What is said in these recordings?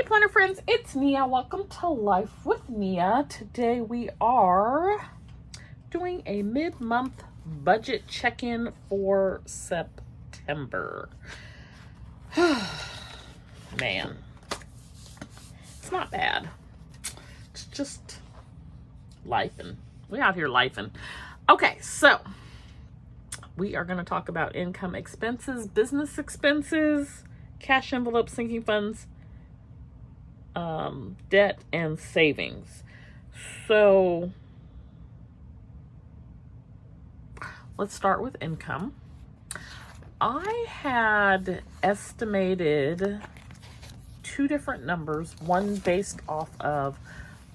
Planner friends, it's Nia. Welcome to Life with Nia. Today we are doing a mid-month budget check-in for September. Man, it's not bad. It's just lifing. We out here lifing. Okay, so we are going to talk about income expenses, business expenses, cash envelopes, sinking funds, debt, and savings. So let's start with income. I had estimated two different numbers, one based off of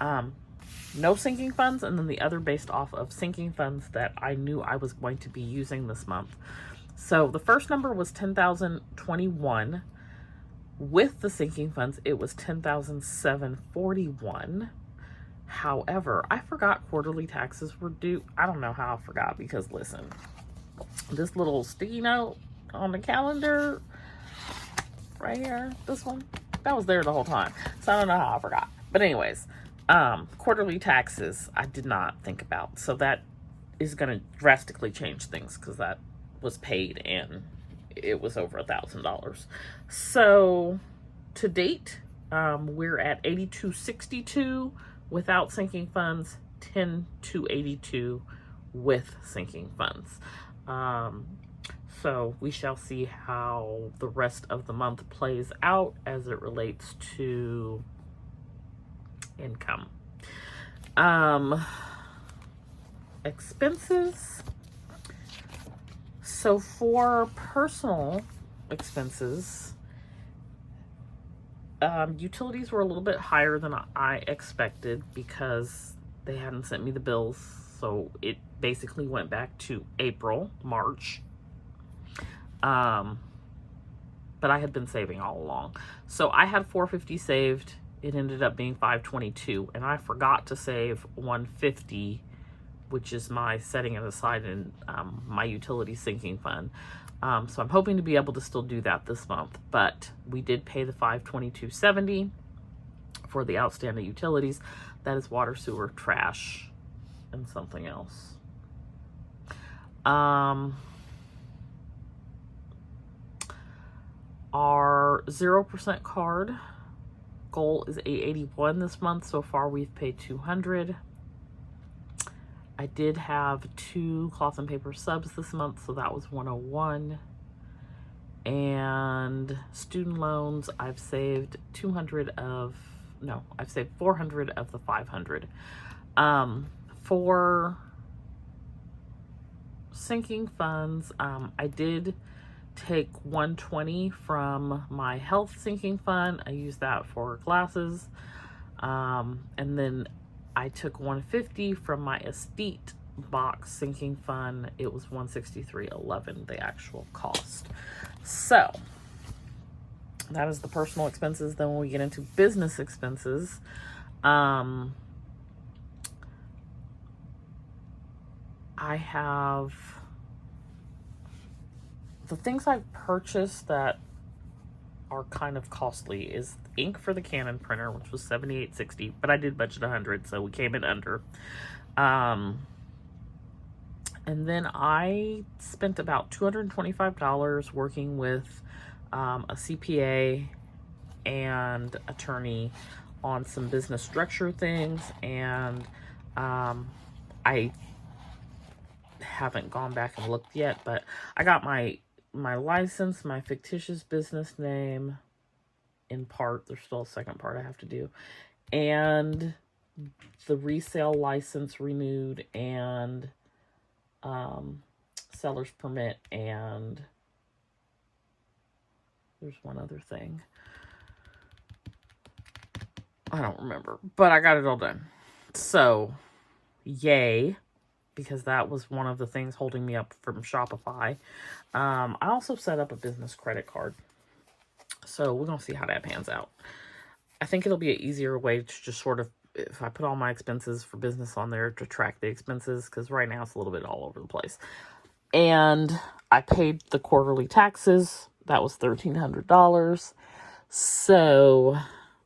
no sinking funds, and then the other based off of sinking funds that I knew I was going to be using this month. So the first number was $10,021. With the sinking funds, it was $10,741. However, I forgot quarterly taxes were due. I don't know how I forgot, because listen, this little sticky note on the calendar right here, this one, that was there the whole time. So I don't know how I forgot. But anyways, quarterly taxes I did not think about. So that is going to drastically change things, because that was paid and it was over $1,000. So to date, we're at $8,262 without sinking funds, $10,282 with sinking funds. So we shall see how the rest of the month plays out as it relates to income. Expenses. So for personal expenses, utilities were a little bit higher than I expected because they hadn't sent me the bills. So it basically went back to March. But I had been saving all along. So I had $450 saved. It ended up being $522, and I forgot to save $150, which is my setting it aside in my utility sinking fund. So I'm hoping to be able to still do that this month, but we did pay the $522.70 for the outstanding utilities. That is water, sewer, trash, and something else. Our 0% card goal is $881 this month. So far we've paid $200. I did have 2 cloth and paper subs this month, so that was $101. And student loans, I've saved $400 of the $500. For sinking funds, I did take $120 from my health sinking fund. I used that for classes. And then I took $150 from my estate box sinking fund. It was $163.11, the actual cost. So that is the personal expenses. Then when we get into business expenses, I have the things I've purchased that are kind of costly is ink for the Canon printer, which was $78.60, but I did budget $100, so we came in under. And then I spent about $225 working with a CPA and attorney on some business structure things, and I haven't gone back and looked yet, but I got my license, my fictitious business name in part. There's still a second part I have to do, and the resale license renewed, and seller's permit, and there's one other thing I don't remember, but I got it all done. So yay, because that was one of the things holding me up from Shopify. I also set up a business credit card. So we're going to see how that pans out. I think it'll be an easier way to just sort of, if I put all my expenses for business on there, to track the expenses, because right now it's a little bit all over the place. And I paid the quarterly taxes. That was $1,300. So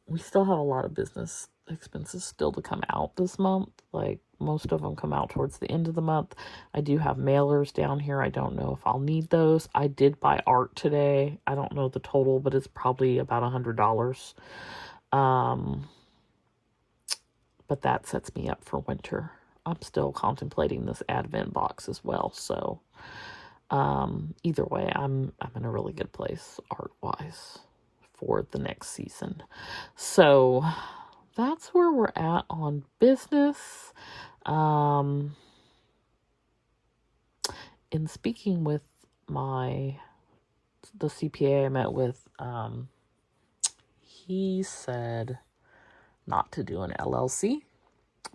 we still have a lot of business expenses still to come out this month. Like, most of them come out towards the end of the month. I do have mailers down here. I don't know if I'll need those. I did buy art today. I don't know the total, but it's probably about $100. But that sets me up for winter. I'm still contemplating this advent box as well. So either way, I'm in a really good place art-wise for the next season. So that's where we're at on business. In speaking with the CPA I met with, he said not to do an LLC.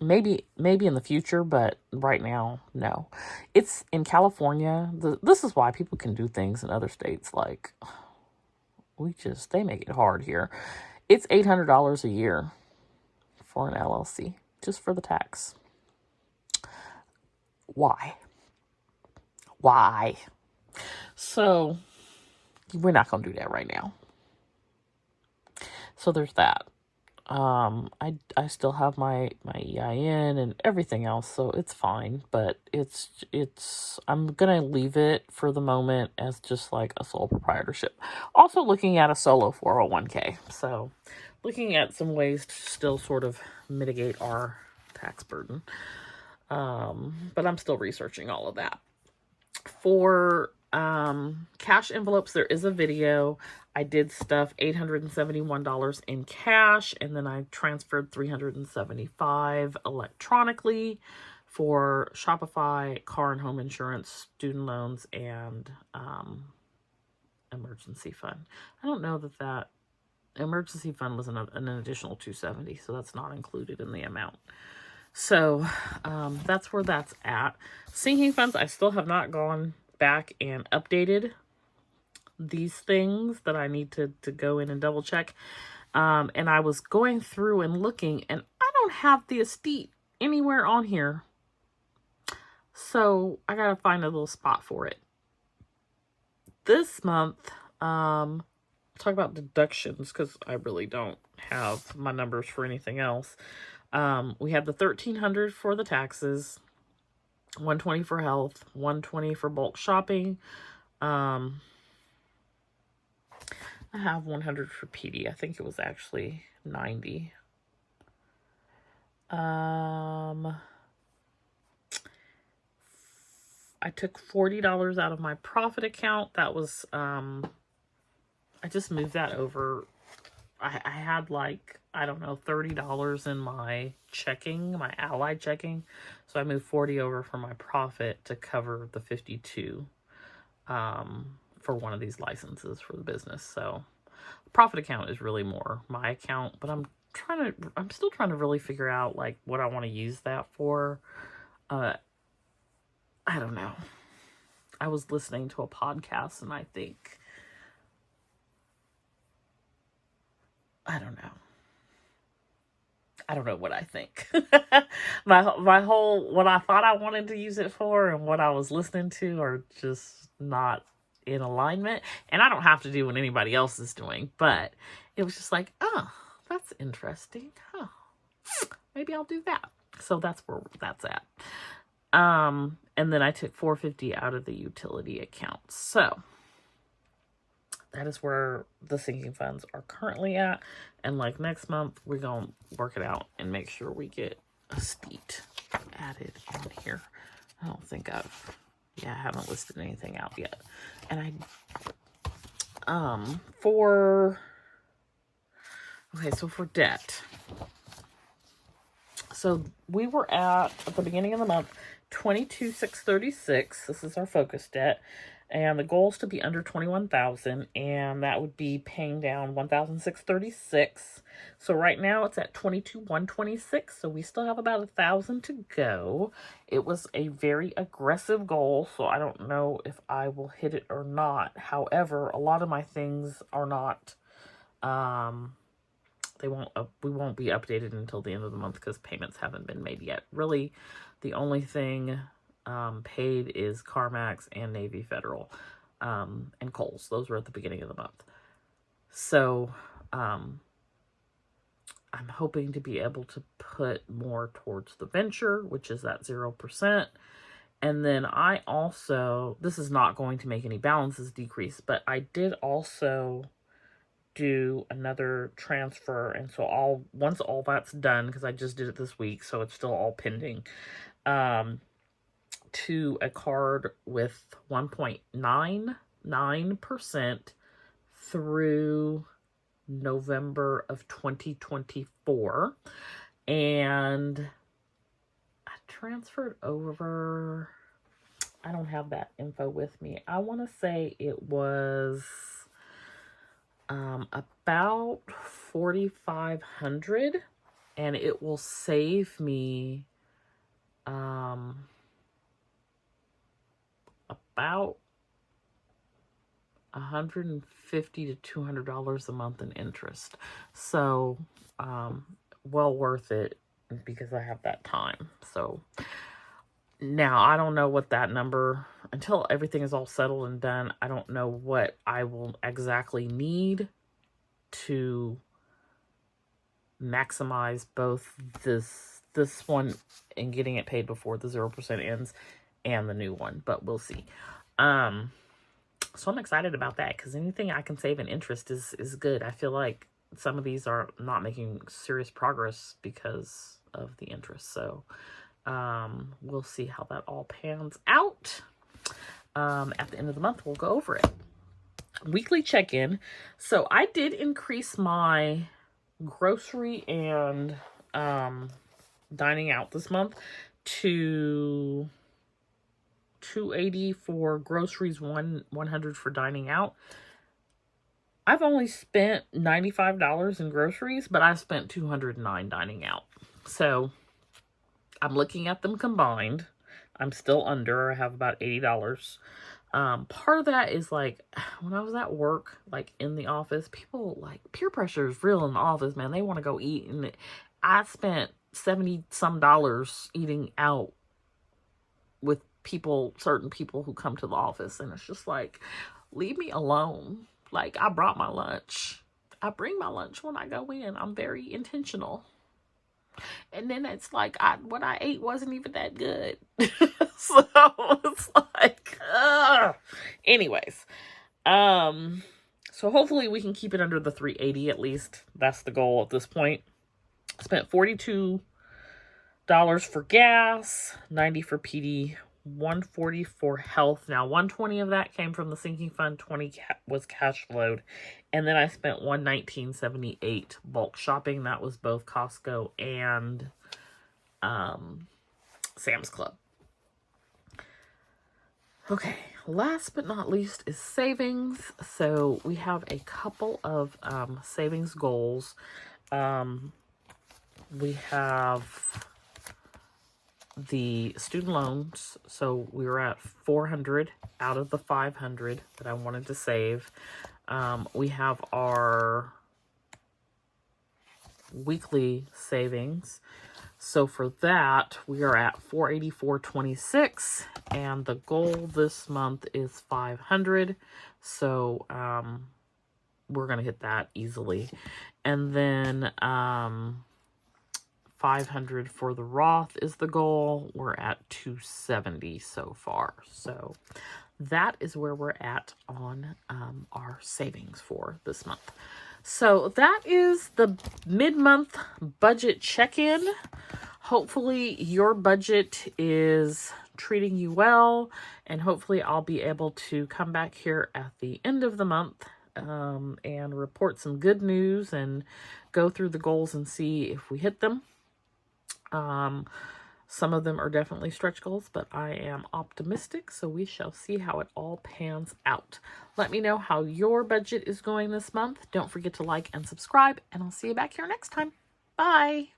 Maybe in the future, but right now, no. It's in California. This is why people can do things in other states. Like, they make it hard here. It's $800 a year for an LLC, just for the tax. Why? So we're not going to do that right now. So there's that. I still have my EIN and everything else, so it's fine, but I'm gonna leave it for the moment as just like a sole proprietorship. Also looking at a solo 401k, so looking at some ways to still sort of mitigate our tax burden. But I'm still researching all of that. For cash envelopes, there is a video. I did stuff $871 in cash, and then I transferred $375 electronically for Shopify, car and home insurance, student loans, and emergency fund. I don't know that emergency fund was an additional $270, so that's not included in the amount. So that's where that's at. Sinking funds, I still have not gone back and updated these things that I need to go in and double check. And I was going through and looking, and I don't have the estate anywhere on here. So I gotta find a little spot for it. This month, talk about deductions, because I really don't have my numbers for anything else. We had the $1,300 for the taxes, $120 for health, $120 for bulk shopping. I have $100 for PD. I think it was actually $90. I took $40 out of my profit account. That was, I just moved that over. I had like, I don't know, $30 in my checking, my Allied checking. So I moved 40 over from my profit to cover the 52 for one of these licenses for the business. So the profit account is really more my account, but I'm still trying to really figure out like what I want to use that for. I don't know. I was listening to a podcast, and I don't know what I think. my whole, what I thought I wanted to use it for and what I was listening to are just not in alignment. And I don't have to do what anybody else is doing, but it was just like, oh, that's interesting. Huh. Maybe I'll do that. So that's where that's at. And then I took $450 out of the utility account. So that is where the sinking funds are currently at. And like next month, we're going to work it out and make sure we get a estate added on here. I don't think I haven't listed anything out yet. And for debt. So we were at the beginning of the month, $22,636. This is our focus debt. And the goal is to be under $21,000, and that would be paying down $1,636. So right now it's at $22,126. So we still have about $1,000 to go. It was a very aggressive goal, so I don't know if I will hit it or not. However, a lot of my things are not. We won't be updated until the end of the month because payments haven't been made yet. Really, the only thing paid is CarMax and Navy Federal and Kohl's. Those were at the beginning of the month. So I'm hoping to be able to put more towards the venture, which is at 0%. And then I also, this is not going to make any balances decrease, but I did also do another transfer. And so once all that's done, because I just did it this week, so it's still all pending, to a card with 1.99% through November of 2024. And I transferred over, I don't have that info with me. I want to say it was about $4,500, and it will save me about $150 to $200 a month in interest. So, well worth it because I have that time. So now I don't know what that number, until everything is all settled and done, I don't know what I will exactly need to maximize both this one and getting it paid before the 0% ends and the new one, but we'll see. So I'm excited about that, because anything I can save in interest is good. I feel like some of these are not making serious progress because of the interest. So we'll see how that all pans out. At the end of the month, we'll go over it. Weekly check-in. So I did increase my grocery and dining out this month to $280 for groceries, $100 for dining out. I've only spent $95 in groceries, but I spent $209 dining out. So I'm looking at them combined. I'm still under. I have about $80. Part of that is like, when I was at work, like in the office, people, like, peer pressure is real in the office, man. They want to go eat, and I spent $70 some eating out with certain people who come to the office, and it's just like, leave me alone. Like, I brought my lunch. I bring my lunch when I go in. I'm very intentional. And then it's like, what I ate wasn't even that good. So it's like, anyways. So hopefully we can keep it under the 380 at least. That's the goal at this point. Spent $42 for gas, $90 for PD, $140 for health. Now, $120 of that came from the sinking fund, $20 was cash flowed. And then I spent $119.78 bulk shopping. That was both Costco and Sam's Club. Okay, last but not least is savings. So we have a couple of savings goals. We have the student loans. So we were at 400 out of the 500 that I wanted to save. We have our weekly savings. So for that, we are at $484.26, and the goal this month is 500. So we're gonna hit that easily. And then 500 for the Roth is the goal. We're at 270 so far. So that is where we're at on our savings for this month. So that is the mid-month budget check-in. Hopefully your budget is treating you well, and hopefully I'll be able to come back here at the end of the month and report some good news and go through the goals and see if we hit them. Some of them are definitely stretch goals, but I am optimistic, so we shall see how it all pans out. Let me know how your budget is going this month. Don't forget to like and subscribe, and I'll see you back here next time. Bye.